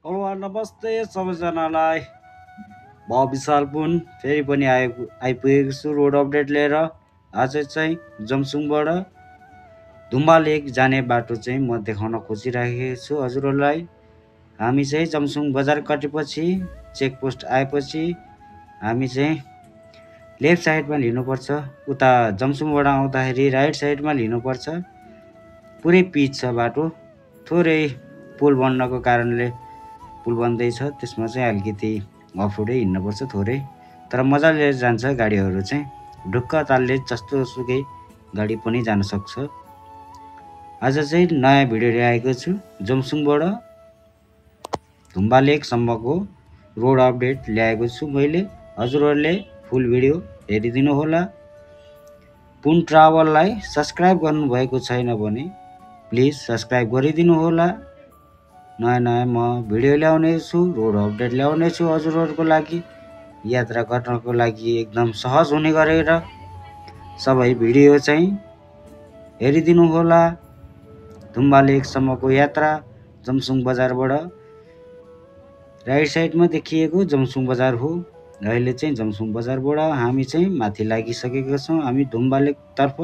Hello नमस्ते सबैजनालाई। म विशाल पुन फेरि पनि आइपुगेको छु रोड अपडेट लिएर। आज चाहिँ जमसुङबाट धुम्बा लेक जाने बाटो चाहिँ म देखाउन खोजिराखेको छु हजुरहरूलाई। हामी चाहिँ जमसुङ बजार कटेपछि चेकपोस्ट आएपछि हामी चाहिँ लेफ्ट साइडमा लिनुपर्छ। उता जमसुङबाट आउँदाखेरि राइट साइडमा लिनुपर्छ। पुरै पिच छ बाटो, थोरै पुल बन्नको कारणले पुल बन्दैछ, त्यसमा चाहिँ अलिकति अफरोडै हिँड्नुपर्छ थोरै, तर मजाले जान्छ गाडीहरू चाहिँ। ढुक्क तालले जस्तो सुकै गाडी पनि जान सक्छ। आज चाहिँ नयाँ भिडियो ल्याएको छु। जमसुङबाट धुम्बा लेकसम्मको रोड अपडेट ल्याएको छु मैले। हजुरहरूले फुल भिडियो हेरिदिनु होला। पुन ट्राभललाई सब्सक्राइब गर्नुभएको छैन भने प्लिज सब्सक्राइब गरिदिनु होला। नयाँ नयाँ म भिडियो ल्याउने छु, रोड अपडेट ल्याउने छु हजुरहरूको लागि। यात्रा गर्नको लागि एकदम सहज हुने गरेर सबै भिडियो चाहिँ हेरिदिनु होला। धुम्बा लेकसम्मको यात्रा जमसुङ बजारबाट राइट साइडमा देखिएको जमसुङ बजार हो। अहिले चाहिँ जमसुङ बजारबाट हामी चाहिँ माथि लागिसकेका छौँ। हामी धुम्बा लेकतर्फ